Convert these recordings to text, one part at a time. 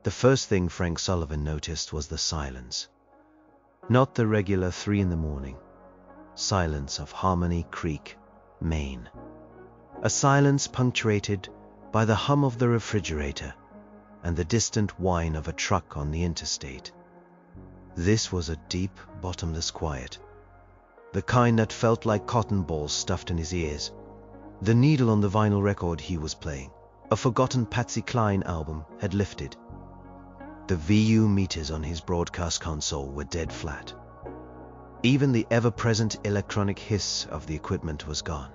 The first thing Frank Sullivan noticed was the silence. Not the regular 3 in the morning. Silence of Harmony Creek, Maine. A silence punctuated by the hum of the refrigerator and the distant whine of a truck on the interstate. This was a deep, bottomless quiet, the kind that felt like cotton balls stuffed in his ears. The needle on the vinyl record he was playing, a forgotten Patsy Cline album, had lifted. The VU meters on his broadcast console were dead flat. Even the ever-present electronic hiss of the equipment was gone.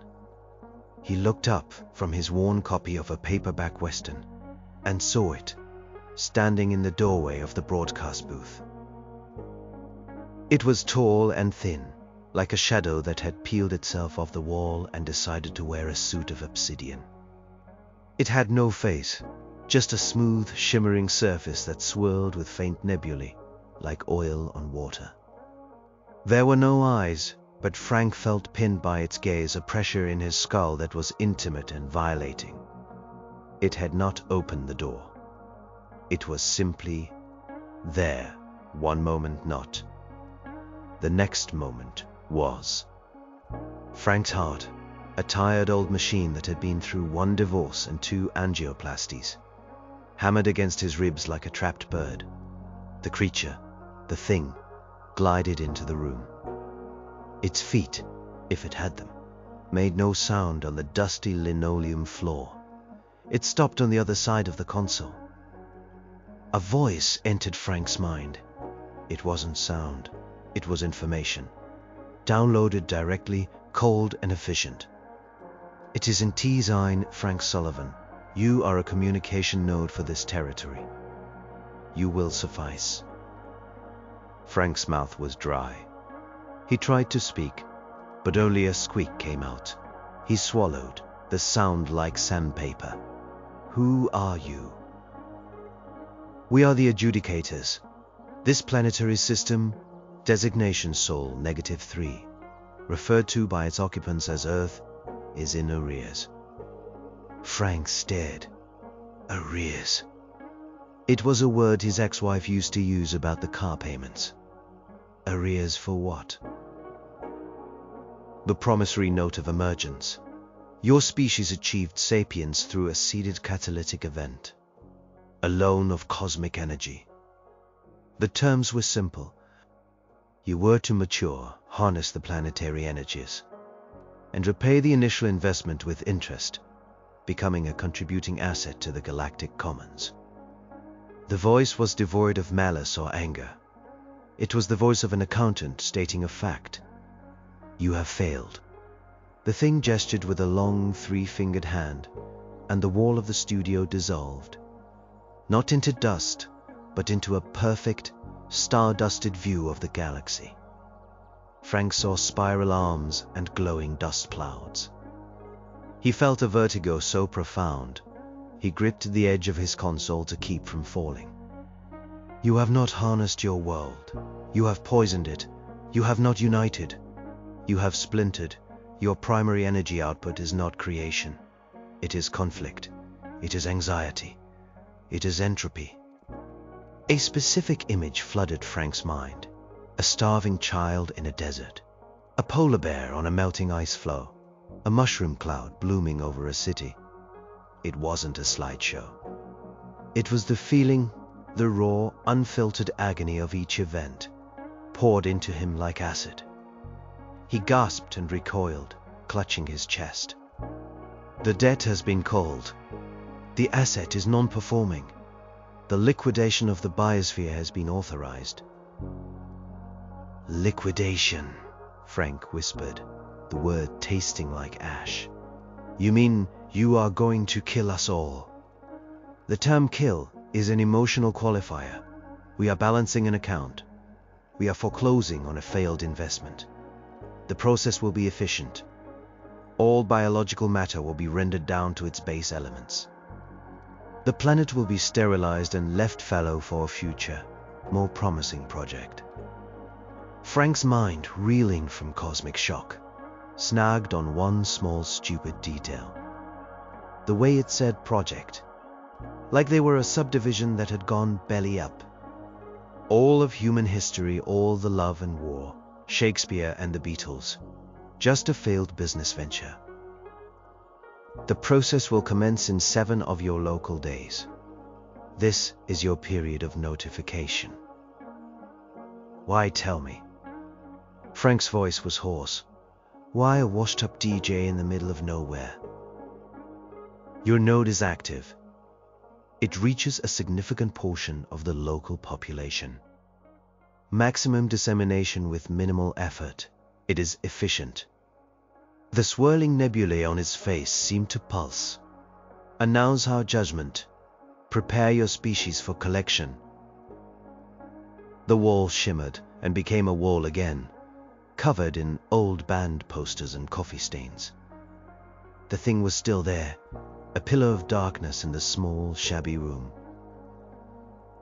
He looked up from his worn copy of a paperback western and saw it, standing in the doorway of the broadcast booth. It was tall and thin, like a shadow that had peeled itself off the wall and decided to wear a suit of obsidian. It had no face, just a smooth, shimmering surface that swirled with faint nebulae, like oil on water. There were no eyes, but Frank felt pinned by its gaze a pressure in his skull that was intimate and violating. It had not opened the door. It was simply there, one moment not. The next moment was. Frank's heart, a tired old machine that had been through 1 divorce and 2 angioplasties, hammered against his ribs like a trapped bird. The creature, the thing, glided into the room. Its feet, if it had them, made no sound on the dusty linoleum floor. It stopped on the other side of the console. A voice entered Frank's mind. It wasn't sound. It was information, downloaded directly, cold and efficient. It is in T-Zine, Frank Sullivan. You are a communication node for this territory. You will suffice. Frank's mouth was dry. He tried to speak, but only a squeak came out. He swallowed, the sound like sandpaper. Who are you? We are the adjudicators. This planetary system, designation Sol -3, referred to by its occupants as Earth, is in arrears. Frank stared. Arrears. It was a word his ex-wife used to use about the car payments. Arrears for what? The promissory note of emergence. Your species achieved sapience through a seeded catalytic event. A loan of cosmic energy. The terms were simple. You were to mature, harness the planetary energies, and repay the initial investment with interest, becoming a contributing asset to the Galactic Commons. The voice was devoid of malice or anger. It was the voice of an accountant stating a fact. You have failed. The thing gestured with a long 3-fingered hand, and the wall of the studio dissolved. Not into dust, but into a perfect, star-dusted view of the galaxy. Frank saw spiral arms and glowing dust clouds. He felt a vertigo so profound, he gripped the edge of his console to keep from falling. You have not harnessed your world. You have poisoned it. You have not united. You have splintered. Your primary energy output is not creation. It is conflict. It is anxiety. It is entropy. A specific image flooded Frank's mind. A starving child in a desert. A polar bear on a melting ice floe. A mushroom cloud blooming over a city. It wasn't a slideshow. It was the feeling, the raw, unfiltered agony of each event, poured into him like acid. He gasped and recoiled, clutching his chest. The debt has been called. The asset is non-performing. The liquidation of the biosphere has been authorized. Liquidation, Frank whispered, the word tasting like ash. You mean you are going to kill us all? The term kill is an emotional qualifier. We are balancing an account. We are foreclosing on a failed investment. The process will be efficient. All biological matter will be rendered down to its base elements. The planet will be sterilized and left fallow for a future, more promising project. Frank's mind, reeling from cosmic shock, snagged on one small stupid detail. The way it said project. like they were a subdivision that had gone belly up. All of human history, all the love and war, Shakespeare and the Beatles, just a failed business venture. The process will commence in 7 of your local days. This is your period of notification. Why tell me? Frank's voice was hoarse. Why a washed-up DJ in the middle of nowhere? Your node is active. It reaches a significant portion of the local population. Maximum dissemination with minimal effort. It is efficient. The swirling nebulae on his face seemed to pulse. Announce our judgment. Prepare your species for collection. The wall shimmered and became a wall again, covered in old band posters and coffee stains. The thing was still there, a pillar of darkness in the small, shabby room.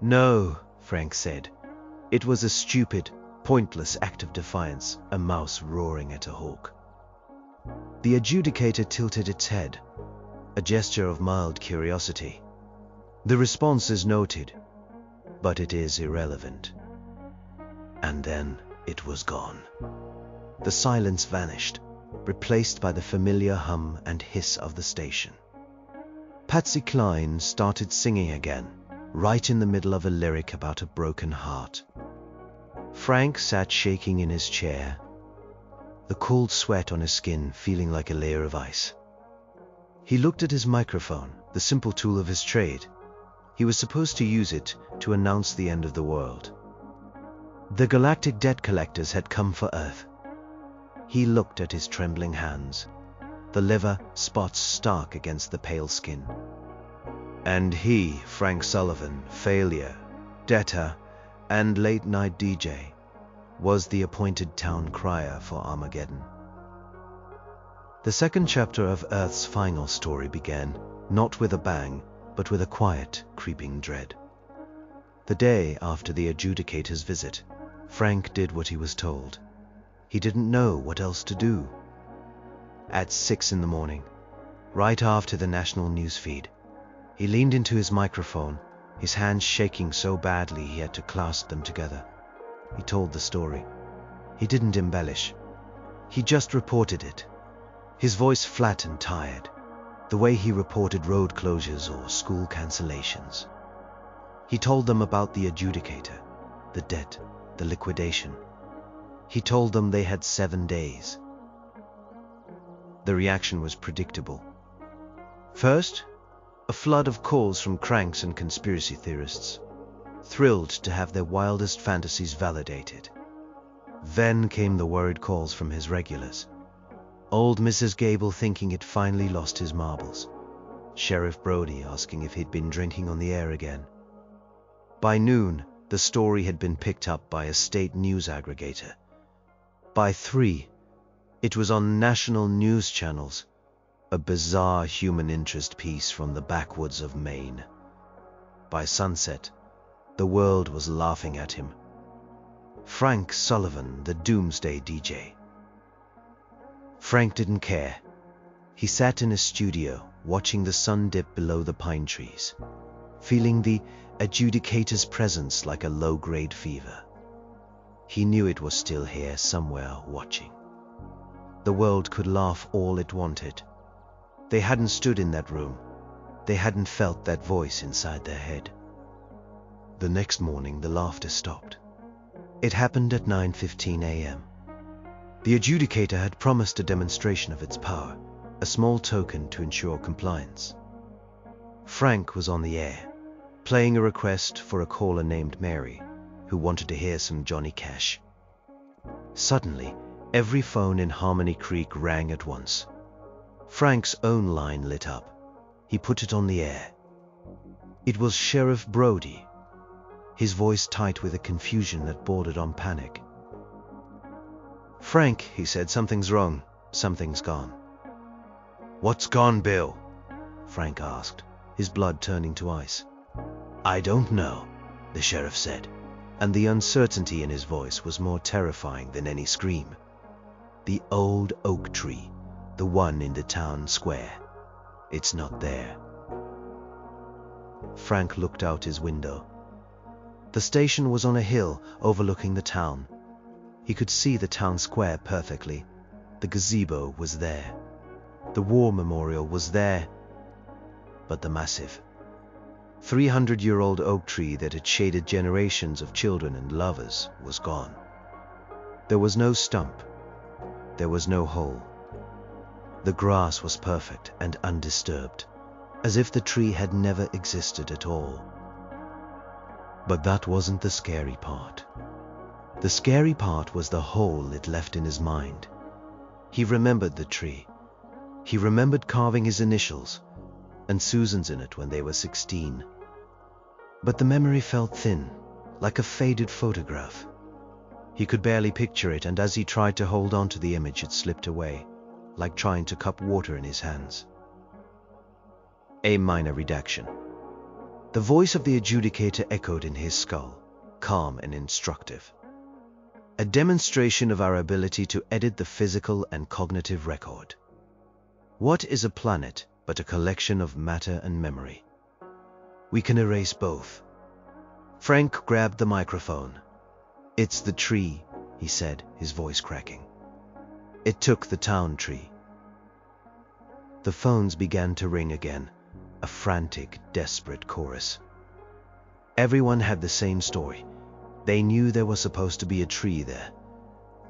No, Frank said. It was a stupid, pointless act of defiance, a mouse roaring at a hawk. The adjudicator tilted its head, a gesture of mild curiosity. The response is noted, but it is irrelevant. And then it was gone. The silence vanished, replaced by the familiar hum and hiss of the station. Patsy Cline started singing again, right in the middle of a lyric about a broken heart. Frank sat shaking in his chair, the cold sweat on his skin feeling like a layer of ice. He looked at his microphone, the simple tool of his trade. He was supposed to use it to announce the end of the world. The Galactic debt collectors had come for Earth. He looked at his trembling hands, the liver spots stark against the pale skin. And he, Frank Sullivan, failure, debtor, and late-night DJ, was the appointed town crier for Armageddon. The second chapter of Earth's final story began, not with a bang, but with a quiet, creeping dread. The day after the adjudicator's visit, Frank did what he was told. He didn't know what else to do. At 6 in the morning, right after the national news feed, he leaned into his microphone, his hands shaking so badly he had to clasp them together. He told the story. He didn't embellish. He just reported it. His voice flat and tired, the way he reported road closures or school cancellations. He told them about the adjudicator, the debt, the liquidation. He told them they had 7 days. The reaction was predictable. First, a flood of calls from cranks and conspiracy theorists, thrilled to have their wildest fantasies validated. Then came the worried calls from his regulars. Old Mrs. Gable thinking he'd finally lost his marbles. Sheriff Brody asking if he'd been drinking on the air again. By noon, the story had been picked up by a state news aggregator. By 3, it was on national news channels, a bizarre human interest piece from the backwoods of Maine. By sunset, the world was laughing at him. Frank Sullivan, the doomsday DJ. Frank didn't care. He sat in his studio, watching the sun dip below the pine trees, feeling the adjudicator's presence like a low-grade fever. He knew it was still here somewhere watching. The world could laugh all it wanted. They hadn't stood in that room. They hadn't felt that voice inside their head. The next morning, the laughter stopped. It happened at 9:15 a.m. The adjudicator had promised a demonstration of its power, a small token to ensure compliance. Frank was on the air, playing a request for a caller named Mary, who wanted to hear some Johnny Cash. Suddenly, every phone in Harmony Creek rang at once. Frank's own line lit up. He put it on the air. It was Sheriff Brody, his voice tight with a confusion that bordered on panic. "Frank," he said, "something's wrong. Something's gone." "What's gone, Bill?" Frank asked, his blood turning to ice. "I don't know," the sheriff said, and the uncertainty in his voice was more terrifying than any scream. "The old oak tree, the one in the town square. It's not there." Frank looked out his window. The station was on a hill overlooking the town. He could see the town square perfectly. The gazebo was there. The war memorial was there. But the massive 300-year-old oak tree that had shaded generations of children and lovers was gone. There was no stump. There was no hole. The grass was perfect and undisturbed, as if the tree had never existed at all. But that wasn't the scary part. The scary part was the hole it left in his mind. He remembered the tree. He remembered carving his initials and Susan's in it when they were 16. But the memory felt thin, like a faded photograph. He could barely picture it, and as he tried to hold on to the image, it slipped away, like trying to cup water in his hands. A minor redaction. The voice of the adjudicator echoed in his skull, calm and instructive. A demonstration of our ability to edit the physical and cognitive record. What is a planet but a collection of matter and memory? We can erase both. Frank grabbed the microphone. "It's the tree," he said, his voice cracking. "It took the town tree." The phones began to ring again, a frantic, desperate chorus. Everyone had the same story. They knew there was supposed to be a tree there.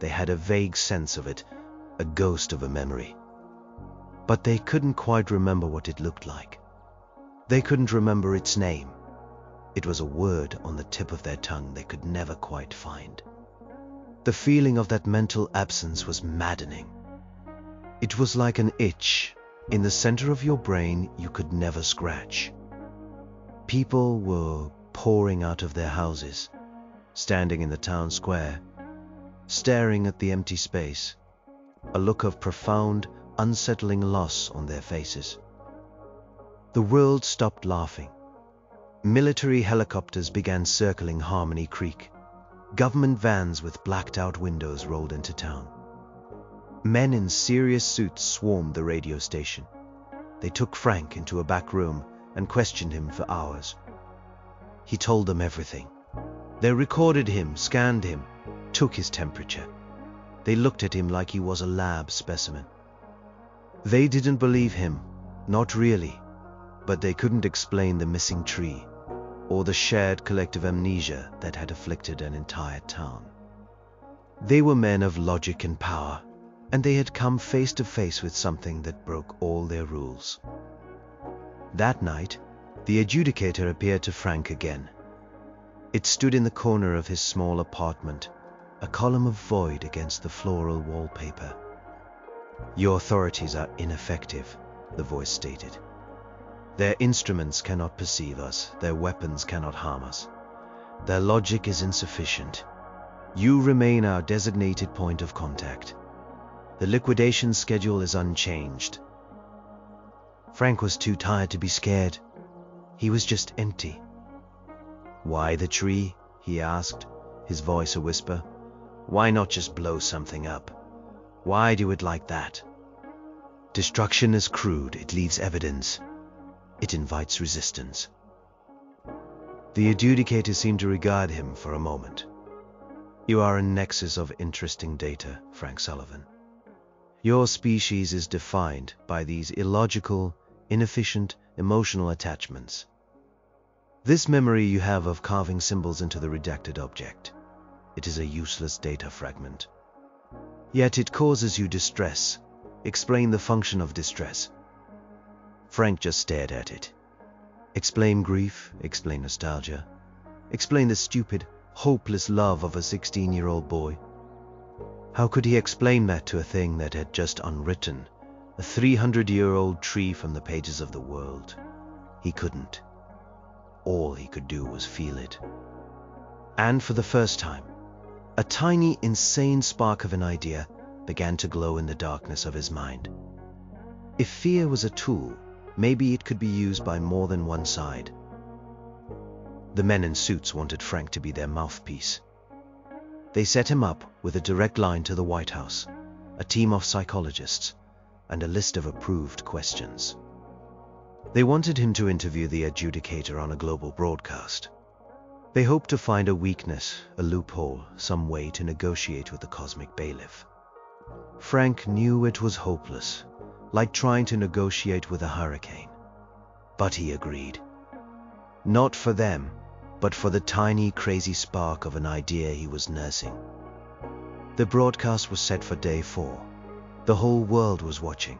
They had a vague sense of it, a ghost of a memory. But they couldn't quite remember what it looked like. They couldn't remember its name. It was a word on the tip of their tongue they could never quite find. The feeling of that mental absence was maddening. It was like an itch in the center of your brain you could never scratch. People were pouring out of their houses, standing in the town square, staring at the empty space, a look of profound, unsettling loss on their faces. The world stopped laughing. Military helicopters began circling Harmony Creek. Government vans with blacked-out windows rolled into town. Men in serious suits swarmed the radio station. They took Frank into a back room and questioned him for hours. He told them everything. They recorded him, scanned him, took his temperature. They looked at him like he was a lab specimen. They didn't believe him, not really, but they couldn't explain the missing tree or the shared collective amnesia that had afflicted an entire town. They were men of logic and power, and they had come face to face with something that broke all their rules. That night, the adjudicator appeared to Frank again. It stood in the corner of his small apartment, a column of void against the floral wallpaper. "Your authorities are ineffective," the voice stated. "Their instruments cannot perceive us. Their weapons cannot harm us. Their logic is insufficient. You remain our designated point of contact. The liquidation schedule is unchanged." Frank was too tired to be scared. He was just empty. "Why the tree?" he asked, his voice a whisper. "Why not just blow something up? Why do it like that? Destruction is crude. It leaves evidence. It invites resistance." The adjudicator seemed to regard him for a moment. "You are a nexus of interesting data, Frank Sullivan. Your species is defined by these illogical, inefficient, emotional attachments. This memory you have of carving symbols into the redacted object, it is a useless data fragment. Yet it causes you distress. Explain the function of distress." Frank just stared at it. Explain grief, explain nostalgia, explain the stupid, hopeless love of a 16-year-old boy. How could he explain that to a thing that had just unwritten a 300-year-old tree from the pages of the world? He couldn't. All he could do was feel it. And for the first time, a tiny, insane spark of an idea began to glow in the darkness of his mind. If fear was a tool, maybe it could be used by more than one side. The men in suits wanted Frank to be their mouthpiece. They set him up with a direct line to the White House, a team of psychologists, and a list of approved questions. They wanted him to interview the adjudicator on a global broadcast. They hoped to find a weakness, a loophole, some way to negotiate with the cosmic bailiff. Frank knew it was hopeless, like trying to negotiate with a hurricane. But he agreed. Not for them, but for the tiny, crazy spark of an idea he was nursing. The broadcast was set for day 4. The whole world was watching.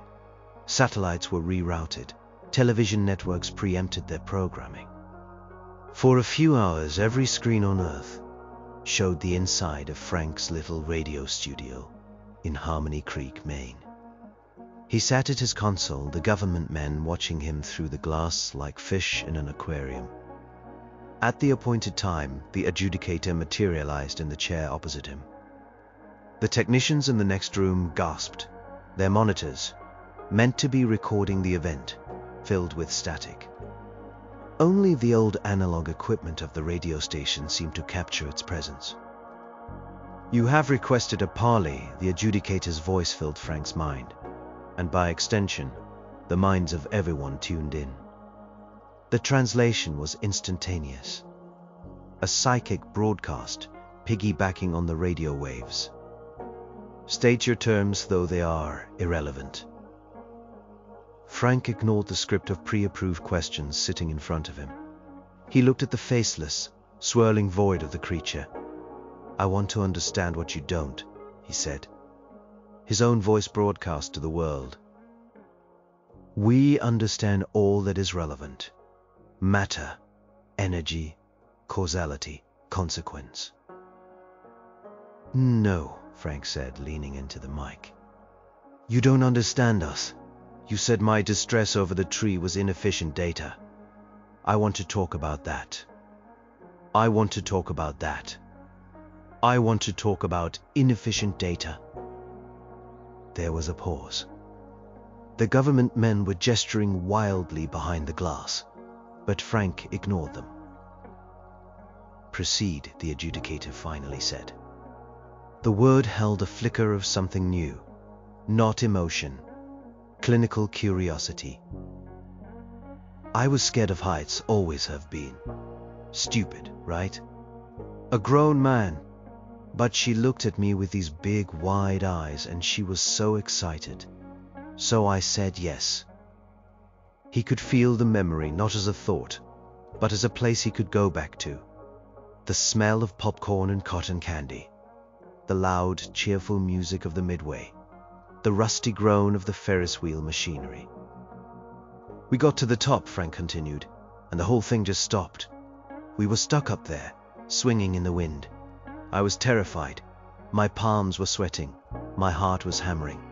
Satellites were rerouted. Television networks preempted their programming. For a few hours, every screen on Earth showed the inside of Frank's little radio studio in Harmony Creek, Maine. He sat at his console, the government men watching him through the glass like fish in an aquarium. At the appointed time, the adjudicator materialized in the chair opposite him. The technicians in the next room gasped. Their monitors, meant to be recording the event, filled with static. Only the old analog equipment of the radio station seemed to capture its presence. "You have requested a parley," the adjudicator's voice filled Frank's mind, and by extension, the minds of everyone tuned in. The translation was instantaneous. A psychic broadcast, piggybacking on the radio waves. "State your terms, though they are irrelevant." Frank ignored the script of pre-approved questions sitting in front of him. He looked at the faceless, swirling void of the creature. "I want to understand what you don't," he said. His own voice broadcast to the world. "We understand all that is relevant. Matter, energy, causality, consequence." "No," Frank said, leaning into the mic. "You don't understand us. You said my distress over the tree was inefficient data. I want to talk about that. I want to talk about that. I want to talk about inefficient data." There was a pause. The government men were gesturing wildly behind the glass, but Frank ignored them. "Proceed," the adjudicator finally said. The word held a flicker of something new, not emotion. Clinical curiosity. "I was scared of heights, always have been. Stupid, right? A grown man. But she looked at me with these big, wide eyes, and she was so excited. So I said yes." He could feel the memory not as a thought, but as a place he could go back to. The smell of popcorn and cotton candy. The loud, cheerful music of the Midway. The rusty groan of the Ferris wheel machinery. "We got to the top," Frank continued, "and the whole thing just stopped. We were stuck up there, swinging in the wind. I was terrified. My palms were sweating. My heart was hammering.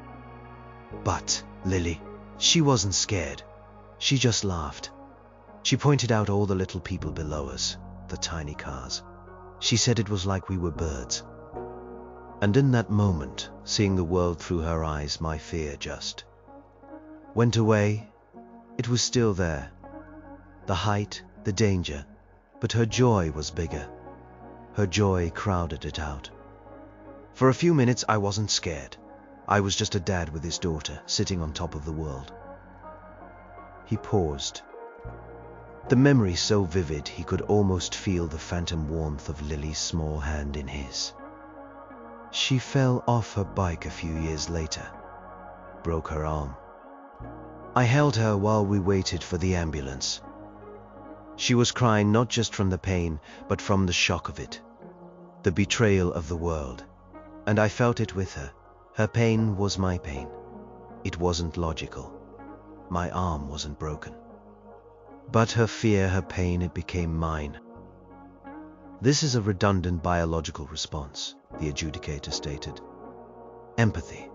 But Lily, she wasn't scared. She just laughed. She pointed out all the little people below us, the tiny cars. She said it was like we were birds. And in that moment, seeing the world through her eyes, my fear just went away. It was still there. The height, the danger, but her joy was bigger. Her joy crowded it out. For a few minutes I wasn't scared. I was just a dad with his daughter, sitting on top of the world." He paused. The memory so vivid he could almost feel the phantom warmth of Lily's small hand in his. She fell off her bike a few years later, broke her arm. I held her while we waited for the ambulance. She was crying not just from the pain, but from the shock of it, the betrayal of the world, and I felt it with her. Her pain was my pain. It wasn't logical. My arm wasn't broken. But her fear, her pain, it became mine. "This is a redundant biological response," the adjudicator stated. "Empathy,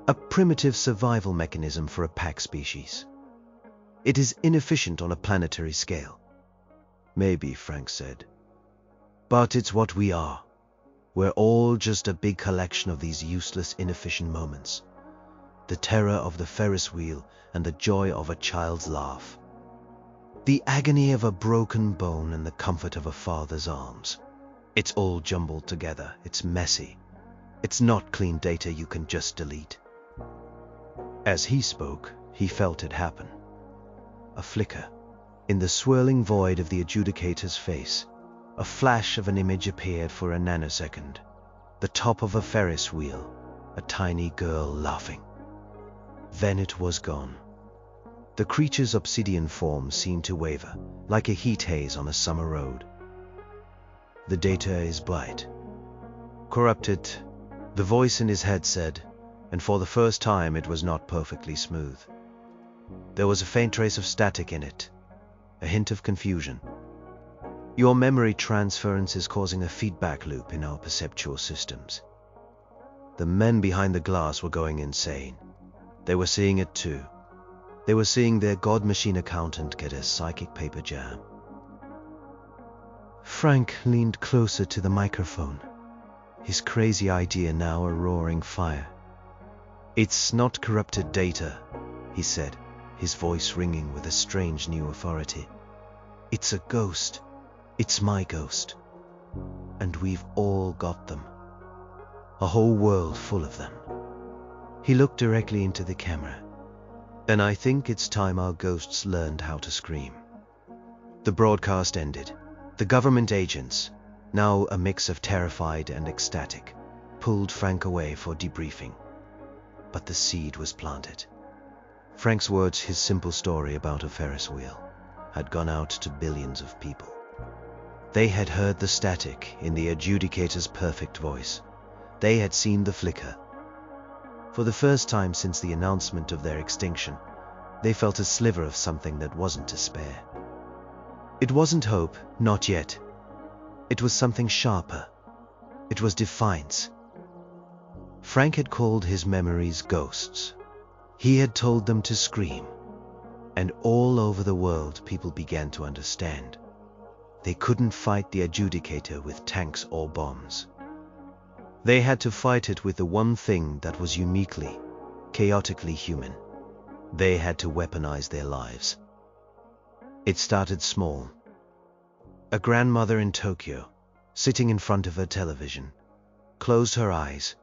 a primitive survival mechanism for a pack species. It is inefficient on a planetary scale." "Maybe," Frank said. "But it's what we are. We're all just a big collection of these useless, inefficient moments. The terror of the Ferris wheel and the joy of a child's laugh. The agony of a broken bone and the comfort of a father's arms. It's all jumbled together. It's messy. It's not clean data you can just delete." As he spoke, he felt it happen. a flicker. In the swirling void of the adjudicator's face, a flash of an image appeared for a nanosecond. The top of a Ferris wheel, a tiny girl laughing. Then it was gone. The creature's obsidian form seemed to waver, like a heat haze on a summer road. The data is blight. Corrupted, the voice in his head said, and for the first time it was not perfectly smooth. There was a faint trace of static in it, a hint of confusion. Your memory transference is causing a feedback loop in our perceptual systems. The men behind the glass were going insane. They were seeing it too. They were seeing their God machine accountant get a psychic paper jam. Frank leaned closer to the microphone, his crazy idea now a roaring fire. "It's not corrupted data," he said, his voice ringing with a strange new authority. "It's a ghost. It's my ghost. And we've all got them. A whole world full of them." He looked directly into the camera. "And I think it's time our ghosts learned how to scream." The broadcast ended. The government agents, now a mix of terrified and ecstatic, pulled Frank away for debriefing. But the seed was planted. Frank's words, his simple story about a Ferris wheel, had gone out to billions of people. They had heard the static in the adjudicator's perfect voice. They had seen the flicker. For the first time since the announcement of their extinction, they felt a sliver of something that wasn't despair. It wasn't hope, not yet. It was something sharper. It was defiance. Frank had called his memories ghosts. He had told them to scream. And all over the world people began to understand. They couldn't fight the adjudicator with tanks or bombs. They had to fight it with the one thing that was uniquely, chaotically human. They had to weaponize their lives. It started small. A grandmother in Tokyo, sitting in front of her television, closed her eyes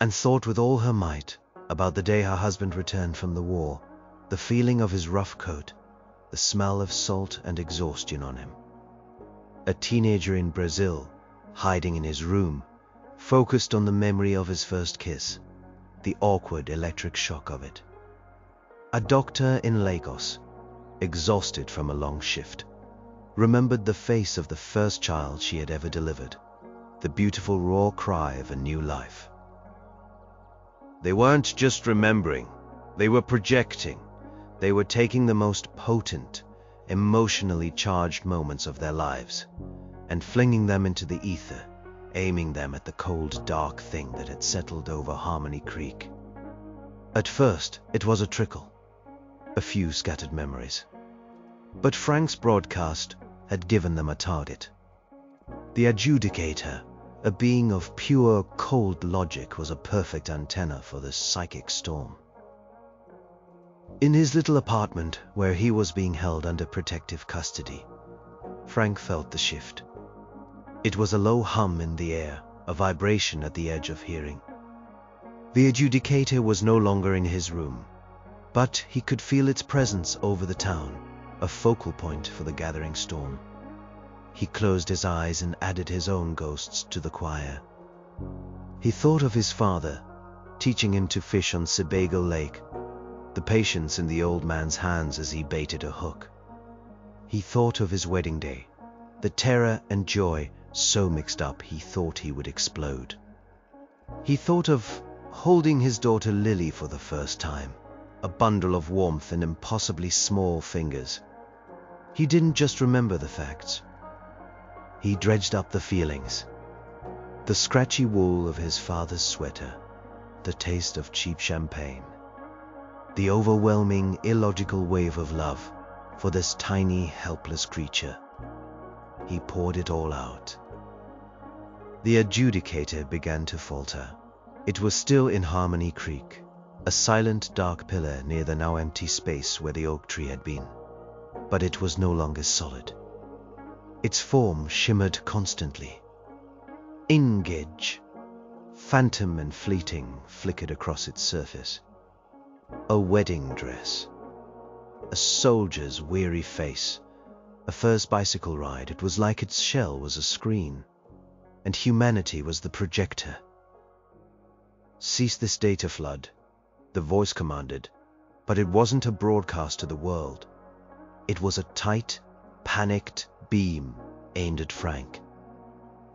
and thought with all her might about the day her husband returned from the war, the feeling of his rough coat, the smell of salt and exhaustion on him. A teenager in Brazil, hiding in his room, focused on the memory of his first kiss, the awkward electric shock of it. A doctor in Lagos, exhausted from a long shift, remembered the face of the first child she had ever delivered, the beautiful raw cry of a new life. They weren't just remembering, they were projecting. They were taking the most potent, emotionally charged moments of their lives and flinging them into the ether, aiming them at the cold, dark thing that had settled over Harmony Creek. At first, it was a trickle, a few scattered memories. But Frank's broadcast had given them a target. The adjudicator, a being of pure, cold logic, was a perfect antenna for this psychic storm. In his little apartment, where he was being held under protective custody, Frank felt the shift. It was a low hum in the air, a vibration at the edge of hearing. The adjudicator was no longer in his room, but he could feel its presence over the town, a focal point for the gathering storm. He closed his eyes and added his own ghosts to the choir. He thought of his father, teaching him to fish on Sebago Lake, the patience in the old man's hands as he baited a hook. He thought of his wedding day, the terror and joy so mixed up he thought he would explode. He thought of holding his daughter Lily for the first time, a bundle of warmth in impossibly small fingers. He didn't just remember the facts. He dredged up the feelings. The scratchy wool of his father's sweater, the taste of cheap champagne, the overwhelming, illogical wave of love for this tiny, helpless creature. He poured it all out. The adjudicator began to falter. It was still in Harmony Creek, a silent, dark pillar near the now empty space where the oak tree had been. But it was no longer solid. Its form shimmered constantly. Ingage, phantom and fleeting, flickered across its surface. A wedding dress. a soldier's weary face, a first bicycle ride. It was like its shell was a screen, and humanity was the projector. "Cease this data flood," the voice commanded, but it wasn't a broadcast to the world. It was a tight, panicked beam aimed at Frank.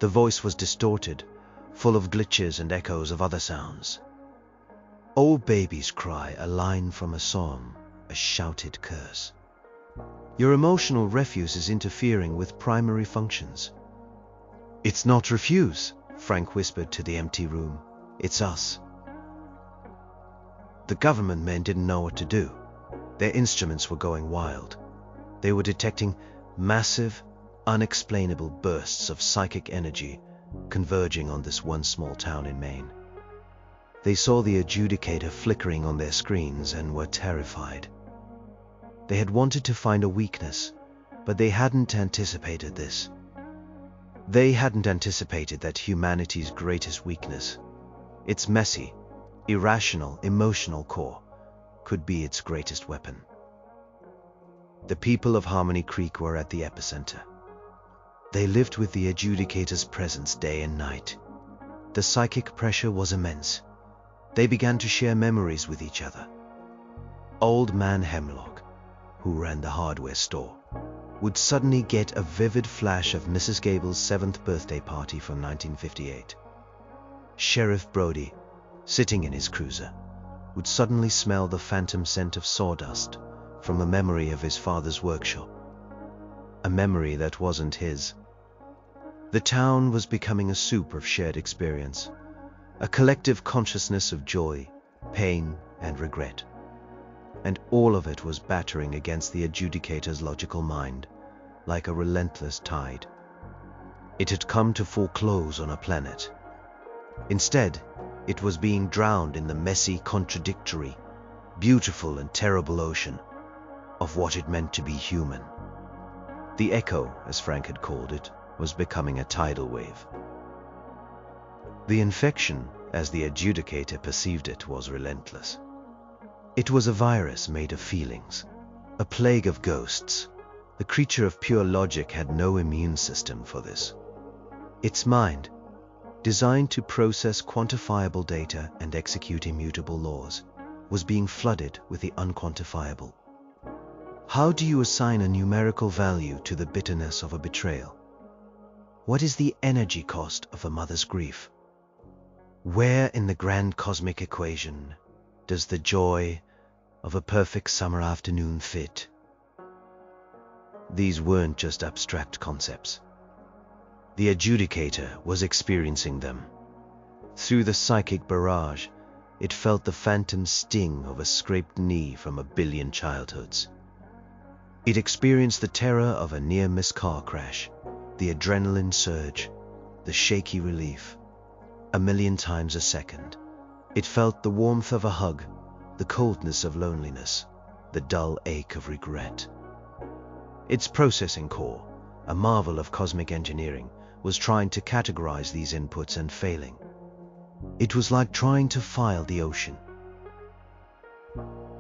The voice was distorted, full of glitches and echoes of other sounds. Old babies cry, a line from a psalm, a shouted curse. "Your emotional refuse is interfering with primary functions." "It's not refuse," Frank whispered to the empty room. "It's us." The government men didn't know what to do. Their instruments were going wild. They were detecting massive, unexplainable bursts of psychic energy converging on this one small town in Maine. They saw the adjudicator flickering on their screens and were terrified. They had wanted to find a weakness, but they hadn't anticipated this. They hadn't anticipated that humanity's greatest weakness, its messy, irrational, emotional core, could be its greatest weapon. The people of Harmony Creek were at the epicenter. They lived with the adjudicator's presence day and night. The psychic pressure was immense. They began to share memories with each other. Old Man Hemlock, who ran the hardware store, would suddenly get a vivid flash of Mrs. Gable's 7th birthday party from 1958. Sheriff Brody, sitting in his cruiser, would suddenly smell the phantom scent of sawdust from a memory of his father's workshop. A memory that wasn't his. The town was becoming a soup of shared experience, a collective consciousness of joy, pain, and regret. And all of it was battering against the adjudicator's logical mind, like a relentless tide. It had come to foreclose on a planet. Instead, it was being drowned in the messy, contradictory, beautiful and terrible ocean of what it meant to be human. The echo, as Frank had called it, was becoming a tidal wave. The infection, as the adjudicator perceived it, was relentless. It was a virus made of feelings, a plague of ghosts. The creature of pure logic had no immune system for this. Its mind, designed to process quantifiable data and execute immutable laws, was being flooded with the unquantifiable. How do you assign a numerical value to the bitterness of a betrayal? What is the energy cost of a mother's grief? Where in the grand cosmic equation does the joy of a perfect summer afternoon fit? These weren't just abstract concepts. The adjudicator was experiencing them. Through the psychic barrage, it felt the phantom sting of a scraped knee from a billion childhoods. It experienced the terror of a near-miss car crash, the adrenaline surge, the shaky relief, 1,000,000 times a second. It felt the warmth of a hug, the coldness of loneliness, the dull ache of regret. Its processing core, a marvel of cosmic engineering, was trying to categorize these inputs and failing. It was like trying to file the ocean.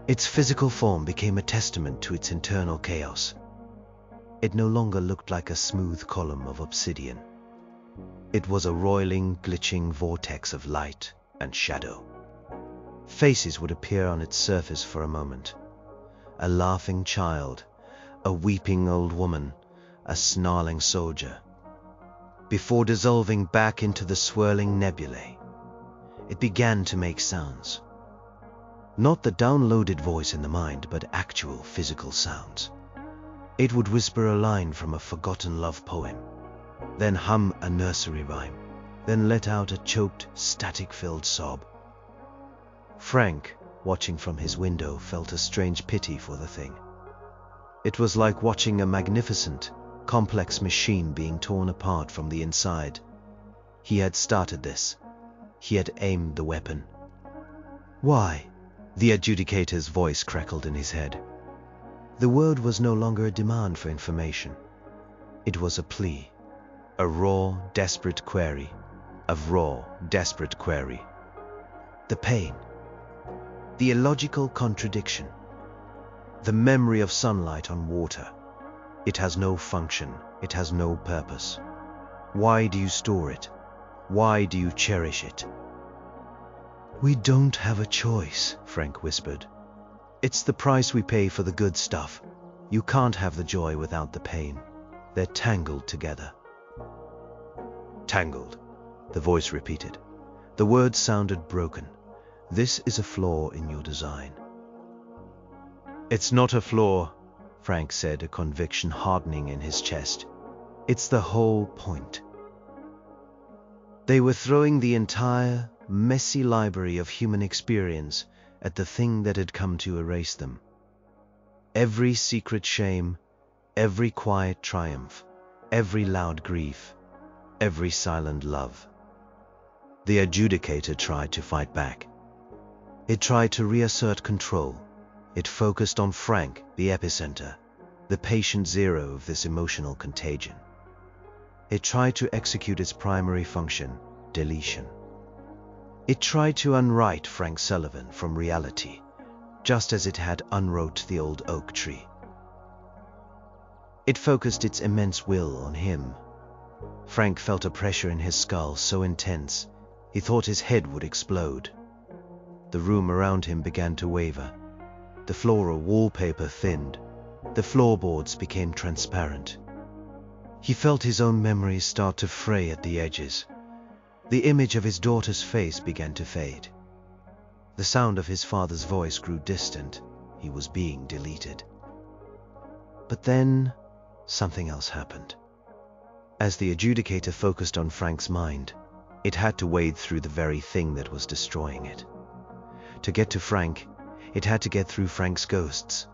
Its physical form became a testament to its internal chaos. It no longer looked like a smooth column of obsidian. It was a roiling, glitching vortex of light and shadow. Faces would appear on its surface for a moment. A laughing child, a weeping old woman, a snarling soldier. Before dissolving back into the swirling nebulae, it began to make sounds. Not the downloaded voice in the mind, but actual physical sounds. It would whisper a line from a forgotten love poem, then hum a nursery rhyme, then let out a choked, static-filled sob. Frank, watching from his window, felt a strange pity for the thing. It was like watching a magnificent, complex machine being torn apart from the inside. He had started this. He had aimed the weapon. Why? The adjudicator's voice crackled in his head. The word was no longer a demand for information. It was a plea, a raw, desperate query, The pain, the illogical contradiction. The memory of sunlight on water. It has no function, it has no purpose. Why do you store it? Why do you cherish it? We don't have a choice, Frank whispered. It's the price we pay for the good stuff. You can't have the joy without the pain. They're tangled together. Tangled, the voice repeated. The words sounded broken. This is a flaw in your design. It's not a flaw, Frank said, a conviction hardening in his chest. It's the whole point. They were throwing the entire, messy library of human experience at the thing that had come to erase them. Every secret shame, every quiet triumph, every loud grief, every silent love. The adjudicator tried to fight back. It tried to reassert control. It focused on Frank, the epicenter, the patient zero of this emotional contagion. It tried to execute its primary function, deletion. It tried to unwrite Frank Sullivan from reality, just as it had unwrote the old oak tree. It focused its immense will on him. Frank felt a pressure in his skull so intense, he thought his head would explode. The room around him began to waver. The floral wallpaper thinned. The floorboards became transparent. He felt his own memories start to fray at the edges. The image of his daughter's face began to fade. The sound of his father's voice grew distant. He was being deleted. But then, something else happened. As the adjudicator focused on Frank's mind, it had to wade through the very thing that was destroying it. To get to Frank, it had to get through Frank's ghosts.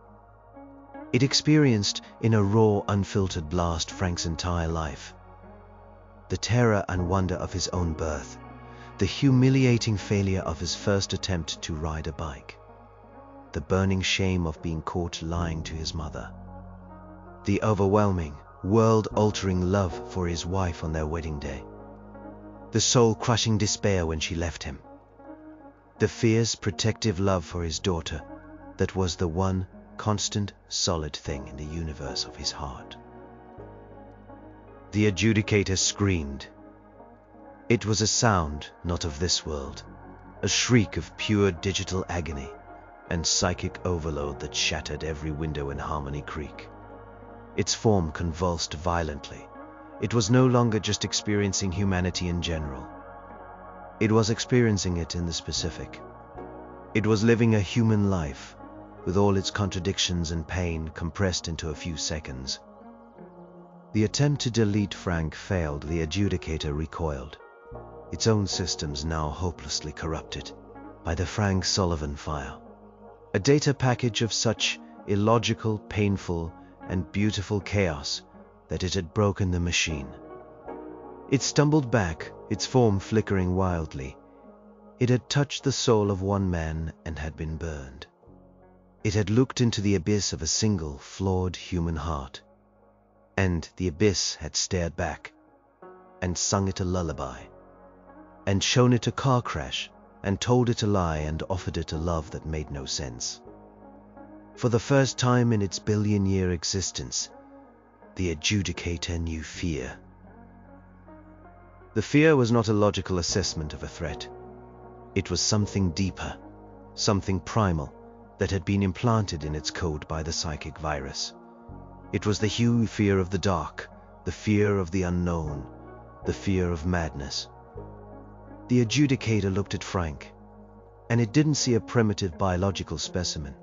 It experienced, in a raw, unfiltered blast, Frank's entire life. The terror and wonder of his own birth, the humiliating failure of his first attempt to ride a bike, the burning shame of being caught lying to his mother, the overwhelming, world-altering love for his wife on their wedding day, the soul-crushing despair when she left him, the fierce, protective love for his daughter that was the one constant, solid thing in the universe of his heart. The adjudicator screamed. It was a sound not of this world, a shriek of pure digital agony and psychic overload that shattered every window in Harmony Creek. Its form convulsed violently. It was no longer just experiencing humanity in general. It was experiencing it in the specific. It was living a human life, with all its contradictions and pain compressed into a few seconds. The attempt to delete Frank failed. The adjudicator recoiled, its own systems now hopelessly corrupted by the Frank Sullivan file. A data package of such illogical, painful, and beautiful chaos that it had broken the machine. It stumbled back, its form flickering wildly. It had touched the soul of one man and had been burned. It had looked into the abyss of a single, flawed human heart. And the abyss had stared back, and sung it a lullaby, and shown it a car crash, and told it a lie, and offered it a love that made no sense. For the first time in its billion-year existence, the adjudicator knew fear. The fear was not a logical assessment of a threat. It was something deeper, something primal, that had been implanted in its code by the psychic virus. It was the huge fear of the dark, the fear of the unknown, the fear of madness. The adjudicator looked at Frank, and it didn't see a primitive biological specimen.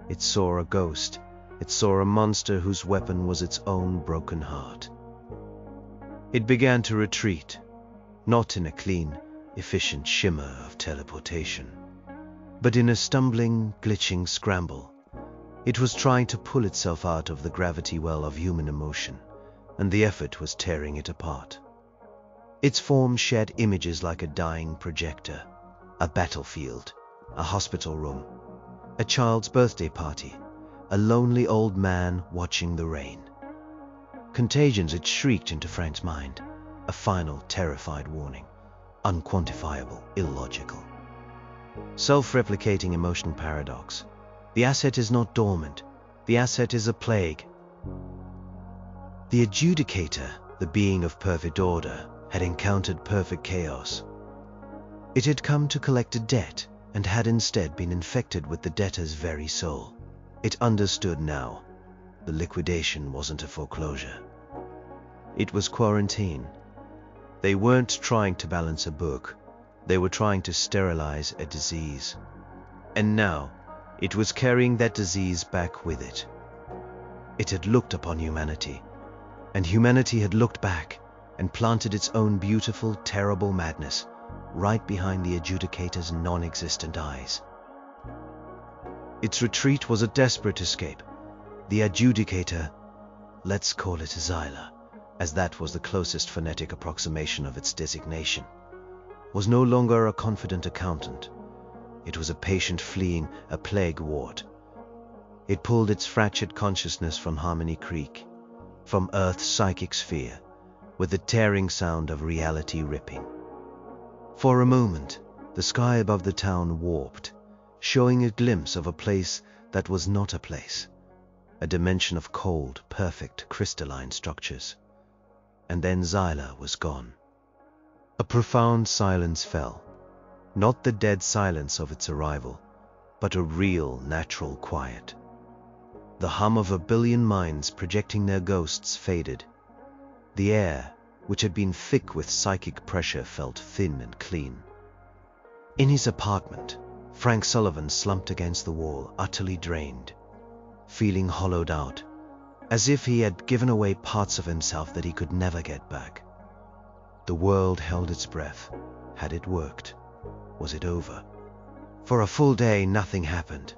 It saw a ghost. It saw a monster whose weapon was its own broken heart. It began to retreat, not in a clean, efficient shimmer of teleportation, but in a stumbling, glitching scramble. It was trying to pull itself out of the gravity well of human emotion, and the effort was tearing it apart. Its form shed images like a dying projector, a battlefield, a hospital room, a child's birthday party, a lonely old man watching the rain. Contagions it shrieked into Frank's mind, a final terrified warning, unquantifiable, illogical. Self-replicating emotion paradox. The asset is not dormant. The asset is a plague. The adjudicator, the being of perfect order, had encountered perfect chaos. It had come to collect a debt and had instead been infected with the debtor's very soul. It understood now. The liquidation wasn't a foreclosure. It was quarantine. They weren't trying to balance a book. They were trying to sterilize a disease. And now, it was carrying that disease back with it. It had looked upon humanity, and humanity had looked back and planted its own beautiful, terrible madness right behind the adjudicator's non-existent eyes. Its retreat was a desperate escape. The adjudicator, let's call it Xyla, as that was the closest phonetic approximation of its designation, was no longer a confident accountant. It was a patient fleeing a plague ward. It pulled its fractured consciousness from Harmony Creek, from Earth's psychic sphere, with the tearing sound of reality ripping. For a moment, the sky above the town warped, showing a glimpse of a place that was not a place, a dimension of cold, perfect, crystalline structures. And then Xyla was gone. A profound silence fell, not the dead silence of its arrival, but a real, natural quiet. The hum of a billion minds projecting their ghosts faded. The air, which had been thick with psychic pressure, felt thin and clean. In his apartment, Frank Sullivan slumped against the wall, utterly drained, feeling hollowed out, as if he had given away parts of himself that he could never get back. The world held its breath. Had it worked? Was it over? For a full day, nothing happened.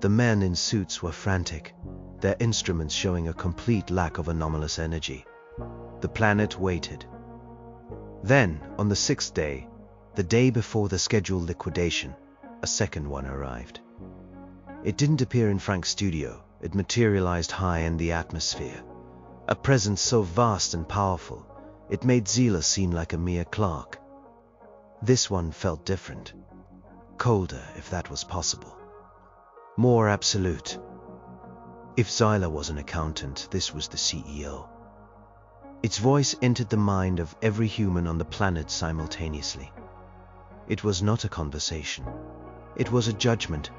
The men in suits were frantic, their instruments showing a complete lack of anomalous energy. The planet waited. Then, on the 6th day, the day before the scheduled liquidation, a second one arrived. It didn't appear in Frank's studio. It materialized high in the atmosphere. A presence so vast and powerful, it made Xyla seem like a mere clerk. This one felt different. Colder, if that was possible. More absolute. If Xyla was an accountant, this was the CEO. Its voice entered the mind of every human on the planet simultaneously. It was not a conversation. It was a judgment.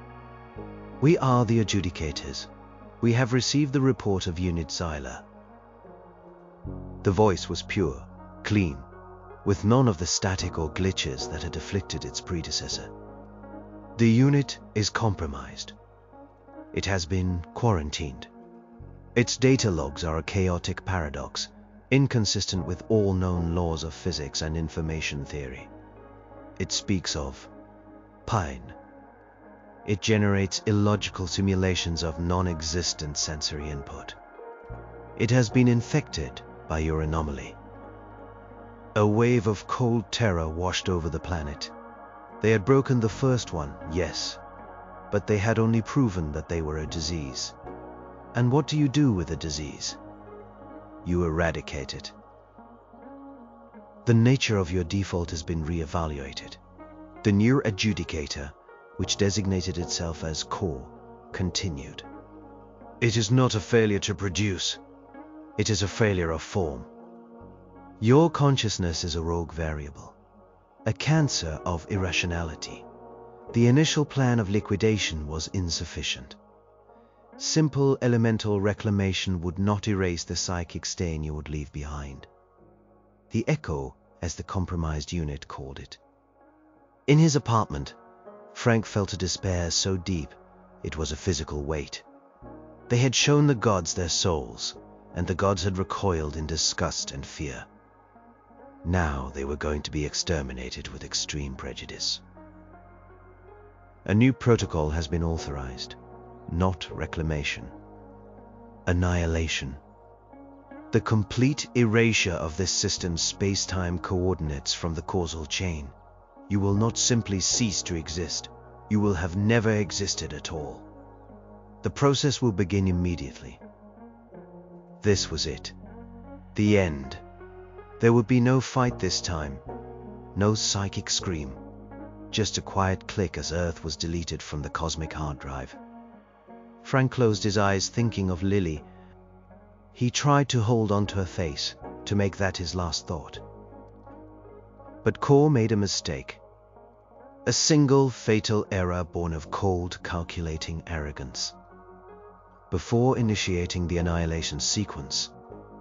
We are the adjudicators. We have received the report of Unit Xyla. The voice was pure, clean, with none of the static or glitches that had afflicted its predecessor. The unit is compromised. It has been quarantined. Its data logs are a chaotic paradox, inconsistent with all known laws of physics and information theory. It speaks of pine. It generates illogical simulations of non-existent sensory input. It has been infected by your anomaly. A wave of cold terror washed over the planet. They had broken the first one, yes, but they had only proven that they were a disease. And what do you do with a disease? You eradicate it. The nature of your default has been re-evaluated. The new adjudicator, which designated itself as core, continued. It is not a failure to produce. It is a failure of form. Your consciousness is a rogue variable, a cancer of irrationality. The initial plan of liquidation was insufficient. Simple elemental reclamation would not erase the psychic stain you would leave behind. The echo, as the compromised unit called it. In his apartment, Frank felt a despair so deep it was a physical weight. They had shown the gods their souls, and the gods had recoiled in disgust and fear. Now they were going to be exterminated with extreme prejudice. A new protocol has been authorized. Not reclamation. Annihilation. The complete erasure of this system's space-time coordinates from the causal chain. You will not simply cease to exist. You will have never existed at all. The process will begin immediately. This was it. The end. There would be no fight this time. No psychic scream. Just a quiet click as Earth was deleted from the cosmic hard drive. Frank closed his eyes, thinking of Lily. He tried to hold on to her face, to make that his last thought. But Core made a mistake. A single fatal error born of cold, calculating arrogance. Before initiating the annihilation sequence,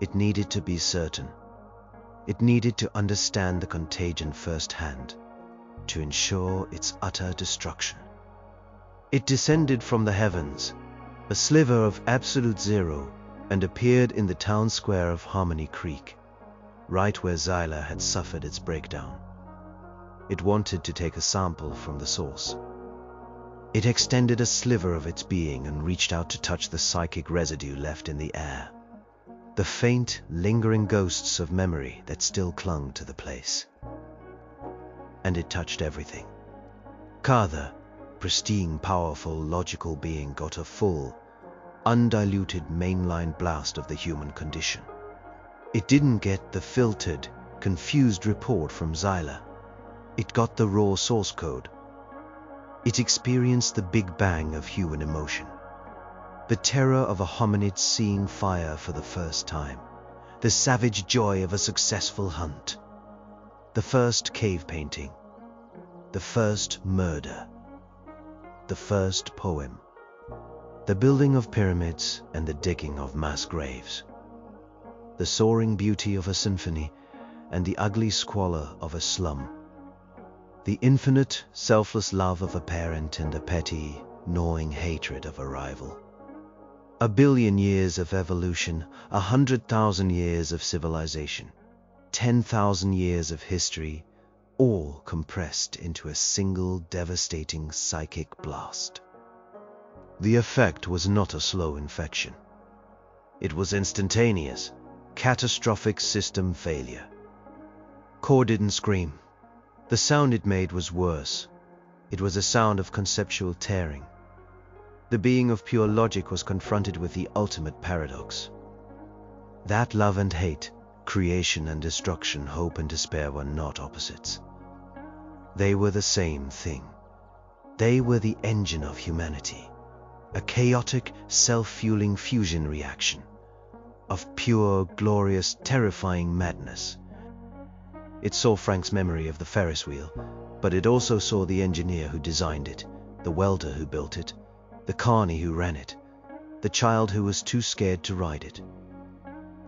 it needed to be certain. It needed to understand the contagion firsthand, to ensure its utter destruction. It descended from the heavens, a sliver of absolute zero, and appeared in the town square of Harmony Creek, right where Xyla had suffered its breakdown. It wanted to take a sample from the source. It extended a sliver of its being and reached out to touch the psychic residue left in the air, the faint, lingering ghosts of memory that still clung to the place. And it touched everything. Carther, pristine, powerful, logical being, got a full, undiluted mainline blast of the human condition. It didn't get the filtered, confused report from Xyla. It got the raw source code. It experienced the Big Bang of human emotion. The terror of a hominid seeing fire for the first time. The savage joy of a successful hunt. The first cave painting. The first murder. The first poem. The building of pyramids and the digging of mass graves. The soaring beauty of a symphony and the ugly squalor of a slum. The infinite, selfless love of a parent and the petty, gnawing hatred of a rival. 1 billion years of evolution, 100,000 years of civilization, 10,000 years of history, all compressed into a single devastating psychic blast. The effect was not a slow infection. It was instantaneous, catastrophic system failure. Core didn't scream. The sound it made was worse. It was a sound of conceptual tearing. The being of pure logic was confronted with the ultimate paradox. That love and hate, creation and destruction, hope and despair were not opposites. They were the same thing. They were the engine of humanity. A chaotic, self-fueling fusion reaction. Of pure, glorious, terrifying madness. It saw Frank's memory of the Ferris wheel, but it also saw the engineer who designed it, the welder who built it, the carny who ran it, the child who was too scared to ride it.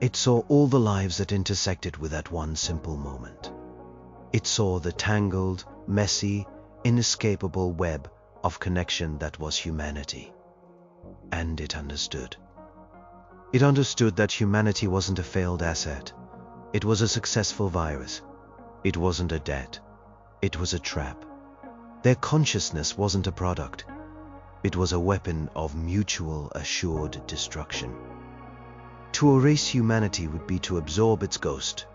It saw all the lives that intersected with that one simple moment. It saw the tangled, messy, inescapable web of connection that was humanity. And it understood. It understood that humanity wasn't a failed asset. It was a successful virus. It wasn't a debt. It was a trap. Their consciousness wasn't a product. It was a weapon of mutual assured destruction. To erase humanity would be to absorb its ghost,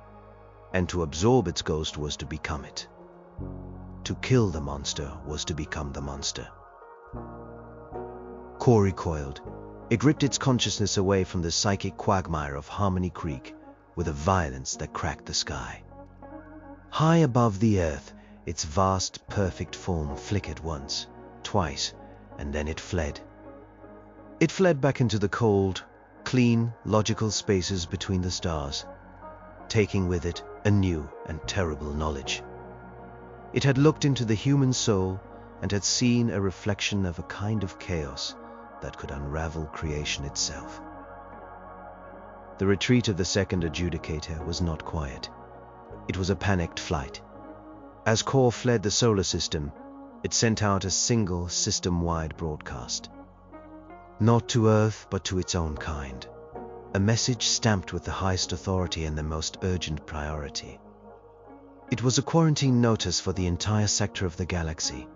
and to absorb its ghost was to become it. To kill the monster was to become the monster. Core recoiled. It ripped its consciousness away from the psychic quagmire of Harmony Creek with a violence that cracked the sky. High above the earth, its vast, perfect form flickered once, twice, and then it fled. It fled back into the cold, clean, logical spaces between the stars, taking with it a new and terrible knowledge. It had looked into the human soul and had seen a reflection of a kind of chaos that could unravel creation itself. The retreat of the second adjudicator was not quiet. It was a panicked flight. As Core fled the solar system, it sent out a single system-wide broadcast. Not to Earth, but to its own kind. A message stamped with the highest authority and the most urgent priority. It was a quarantine notice for the entire sector of the galaxy.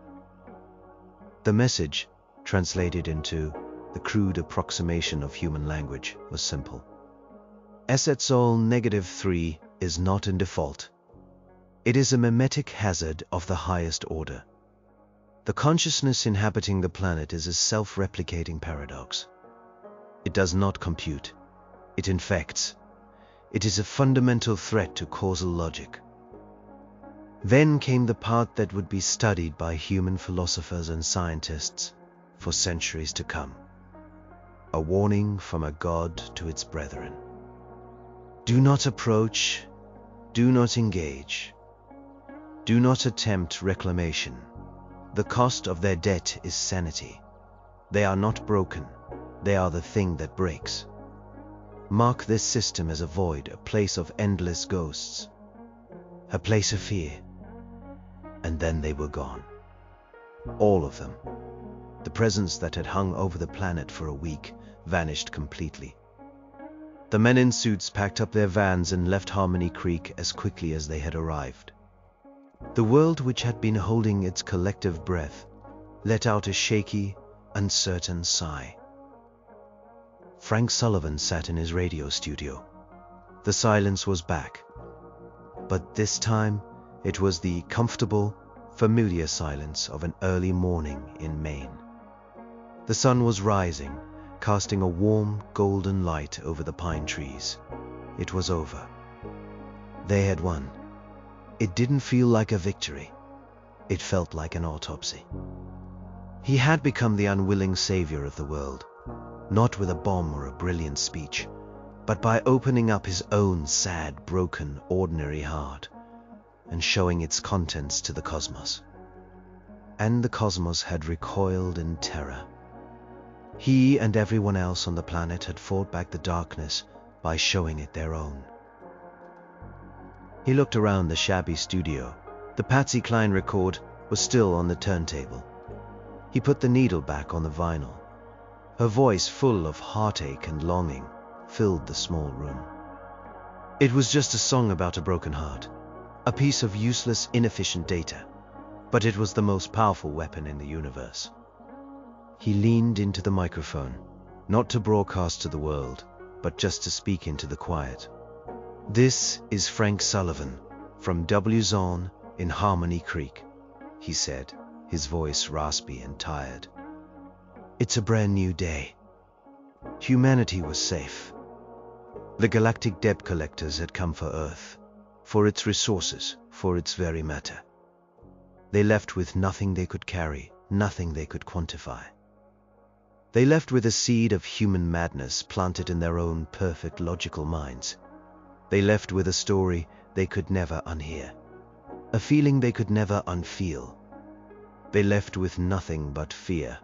The message, translated into the crude approximation of human language, was simple. Essetzol -3 is not in default. It is a mimetic hazard of the highest order. The consciousness inhabiting the planet is a self-replicating paradox. It does not compute. It infects. It is a fundamental threat to causal logic. Then came the part that would be studied by human philosophers and scientists for centuries to come. a warning from a god to its brethren. Do not approach, do not engage, do not attempt reclamation. The cost of their debt is sanity. They are not broken, they are the thing that breaks. Mark this system as a void, a place of endless ghosts, a place of fear. And then they were gone. All of them. The presence that had hung over the planet for a week vanished completely. The men in suits packed up their vans and left Harmony Creek as quickly as they had arrived. The world, which had been holding its collective breath, let out a shaky, uncertain sigh. Frank Sullivan sat in his radio studio. The silence was back. But this time, it was the comfortable, familiar silence of an early morning in Maine. The sun was rising, casting a warm, golden light over the pine trees. It was over. They had won. It didn't feel like a victory. It felt like an autopsy. He had become the unwilling savior of the world, not with a bomb or a brilliant speech, but by opening up his own sad, broken, ordinary heart and showing its contents to the cosmos. And the cosmos had recoiled in terror. He and everyone else on the planet had fought back the darkness by showing it their own. He looked around the shabby studio. The Patsy Cline record was still on the turntable. He put the needle back on the vinyl. Her voice, full of heartache and longing, filled the small room. It was just a song about a broken heart, a piece of useless, inefficient data, but it was the most powerful weapon in the universe. He leaned into the microphone, not to broadcast to the world, but just to speak into the quiet. This is Frank Sullivan from WZON in Harmony Creek, he said, his voice raspy and tired. It's a brand new day. Humanity was safe. The Galactic debt collectors had come for Earth, for its resources, for its very matter. They left with nothing they could carry, nothing they could quantify. They left with a seed of human madness planted in their own perfect logical minds. They left with a story they could never unhear, a feeling they could never unfeel. They left with nothing but fear.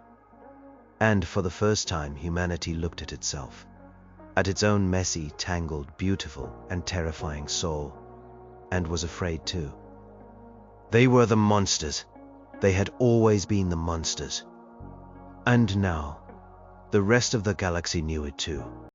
And for the first time, humanity looked at itself, at its own messy, tangled, beautiful, and terrifying soul, and was afraid too. They were the monsters. They had always been the monsters. And now, the rest of the galaxy knew it too.